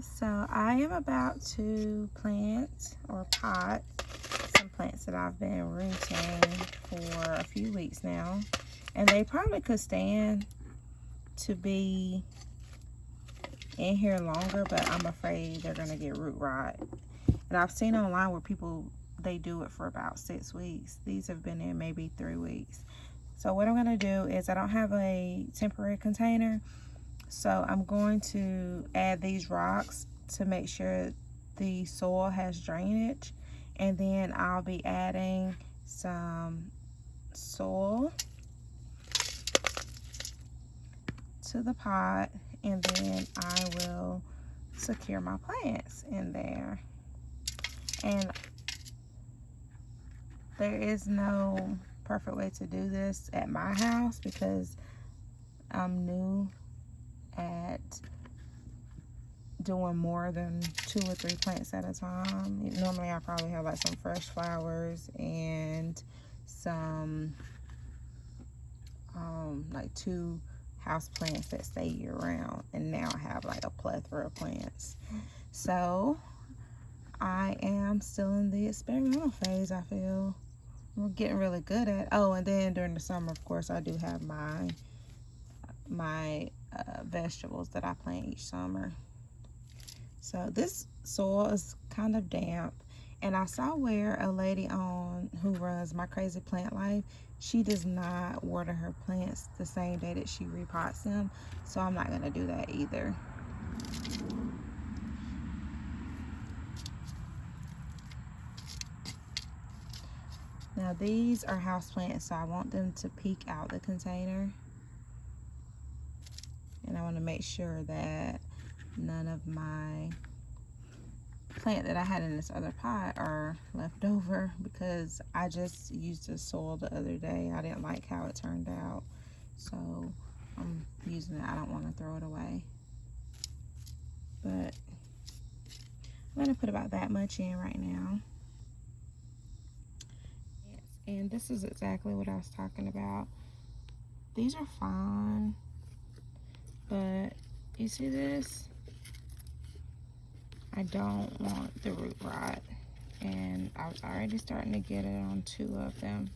So I am about to plant or pot some plants that I've been rooting for a few weeks now, and they probably could stand to be in here longer, but I'm afraid they're gonna get root rot. And I've seen online where people, they do it for about 6 weeks. These have been in maybe 3 weeks. So what I'm gonna do is, I don't have a temporary container, so I'm going to add these rocks to make sure the soil has drainage, and then I'll be adding some soil to the pot, and then I will secure my plants in there. And there is no perfect way to do this at my house because I'm new at doing more than 2 or 3 plants at a time. Normally I probably have like some fresh flowers and some like 2 house plants that stay year round, and now I have like a plethora of plants. So I am still in the experimental phase. I feel we're getting really good at. Oh, and then during the summer, of course, I do have my vegetables that I plant each summer. So this soil is kind of damp, and I saw where a lady who runs My Crazy Plant Life, she does not water her plants the same day that she repots them, so I'm not gonna do that either. Now these are house plants, so I want them to peek out the container, and I want to make sure that none of my plant that I had in this other pot are left over, because I just used the soil the other day. I didn't like how it turned out, so I'm using it. I don't want to throw it away, but I'm going to put about that much in right now. And this is exactly what I was talking about. These are fine, but you see this? I don't want the root rot, and I was already starting to get it on 2 of them.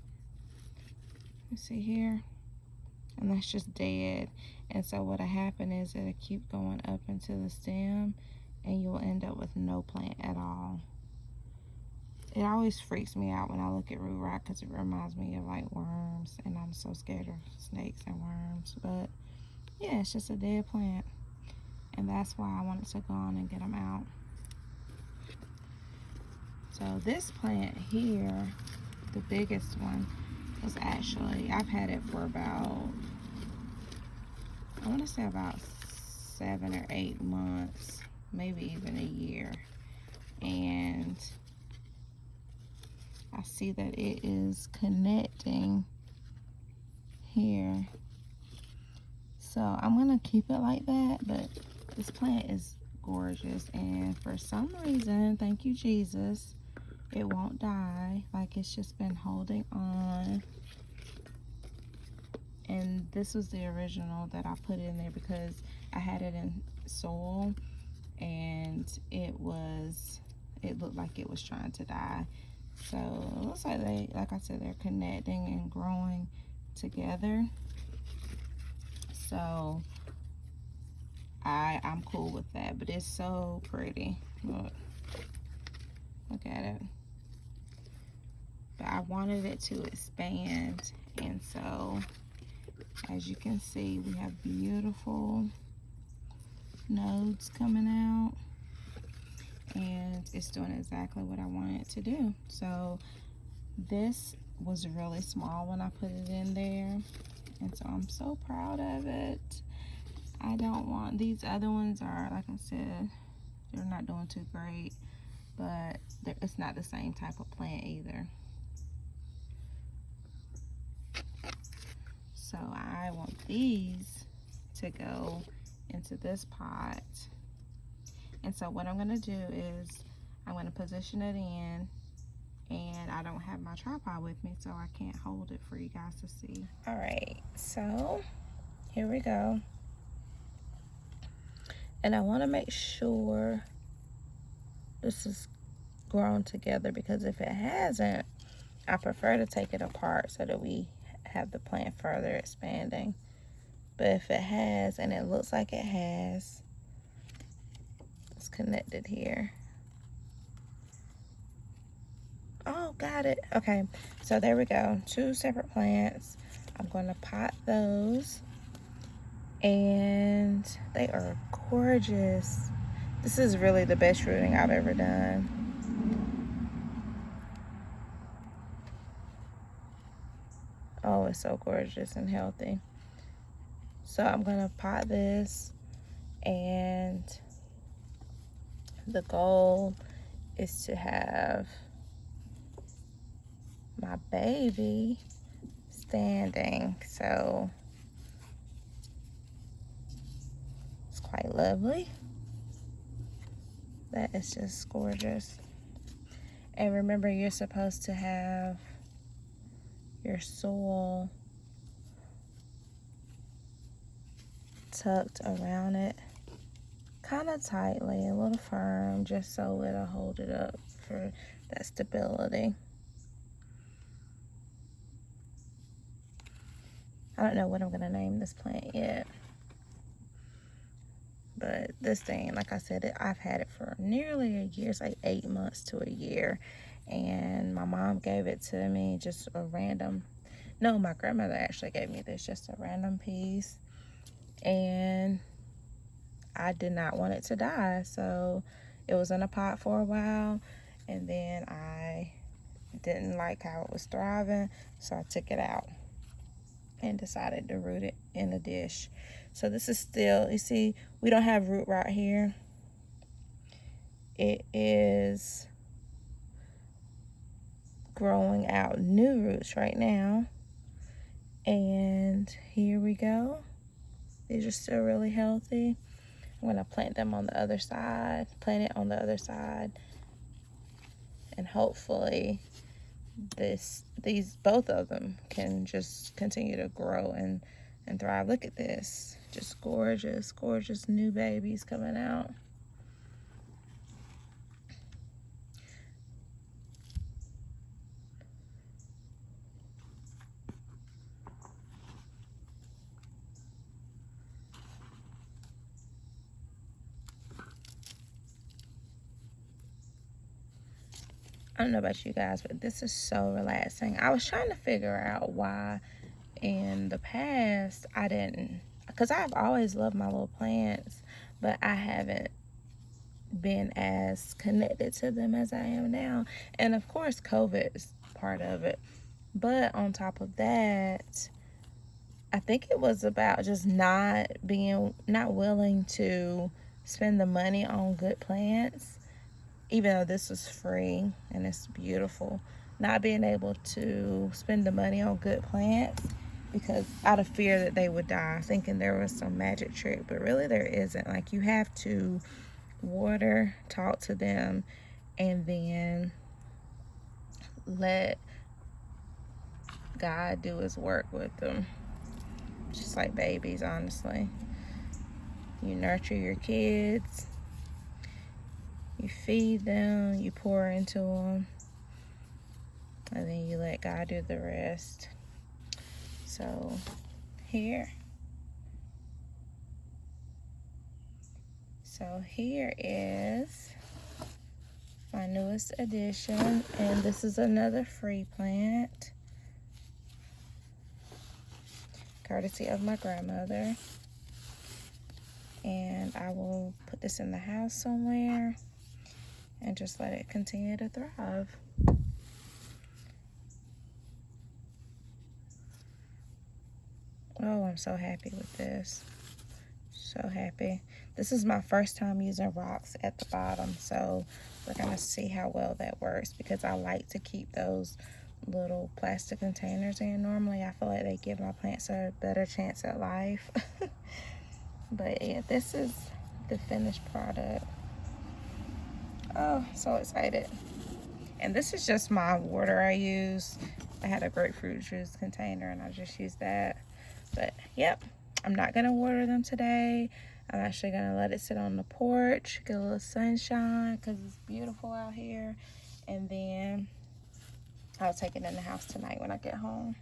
You see here? And that's just dead. And so what'll happen is it'll keep going up into the stem, and you'll end up with no plant at all. It always freaks me out when I look at root rot, because it reminds me of like worms, and I'm so scared of snakes and worms. But yeah, it's just a dead plant, and that's why I wanted to go on and get them out. So this plant here, the biggest one, is actually, I've had it for about, I want to say about 7 or 8 months, maybe even a year. And I see that it is connecting here. So I'm gonna keep it like that, but this plant is gorgeous, and for some reason, thank you Jesus, it won't die. Like, it's just been holding on. And this was the original that I put in there because I had it in soil, and it looked like it was trying to die. So it looks like like I said, they're connecting and growing together. So I'm cool with that, but it's so pretty. Look at it. But I wanted it to expand, and so as you can see, we have beautiful nodes coming out, and it's doing exactly what I wanted it to do. So this was really small when I put it in there, and so I'm so proud of it. I don't want, these other ones are, like I said, they're not doing too great, but it's not the same type of plant either. So I want these to go into this pot. And so what I'm gonna do is I'm gonna position it in, and I don't have my tripod with me, so I can't hold it for you guys to see. All right, so here we go. And I want to make sure this is grown together, because if it hasn't, I prefer to take it apart so that we have the plant further expanding. But if it has, and it looks like it has, it's connected here. Oh, got it. Okay, so there we go. 2 separate plants. I'm going to pot those, and they are gorgeous. This is really the best rooting I've ever done. Oh, it's so gorgeous and healthy. So I'm going to pot this, and the goal is to have my baby standing. So it's quite lovely. That is just gorgeous. And remember, you're supposed to have your soil tucked around it kind of tightly, a little firm, just so it'll hold it up for that stability. I don't know what I'm gonna name this plant yet, but this thing, like I said, I've had it for nearly a year. It's like 8 months to a year, and my mom gave it to me, just a random, no, my grandmother actually gave me this, just a random piece, and I did not want it to die, so it was in a pot for a while, and then I didn't like how it was thriving, so I took it out and decided to root it in a dish. So this is still, you see, we don't have root right here. It is growing out new roots right now, and here we go. These are still really healthy. I'm gonna plant them on the other side, plant it on the other side, and hopefully both of them can just continue to grow and thrive. Look at this, just gorgeous new babies coming out. I don't know about you guys, but this is so relaxing. I was trying to figure out why in the past I didn't, because I've always loved my little plants, but I haven't been as connected to them as I am now. And of course, COVID is part of it. But on top of that, I think it was about just not willing to spend the money on good plants, even though this is free and it's beautiful. Not being able to spend the money on good plants because out of fear that they would die, thinking there was some magic trick, but really there isn't. Like, you have to water, talk to them, and then let God do his work with them. Just like babies, honestly. You nurture your kids, you feed them, you pour into them, and then you let God do the rest. So here is my newest addition, and this is another free plant, courtesy of my grandmother. And I will put this in the house somewhere and just let it continue to thrive. Oh, I'm so happy with this. So happy. This is my first time using rocks at the bottom, so we're gonna see how well that works, because I like to keep those little plastic containers in. Normally I feel like they give my plants a better chance at life. But yeah, this is the finished product. Oh, so excited. And this is just my water I use. I had a grapefruit juice container and I just used that. But yep, I'm not gonna water them today. I'm actually going to let it sit on the porch, get a little sunshine because it's beautiful out here. And then I'll take it in the house tonight when I get home.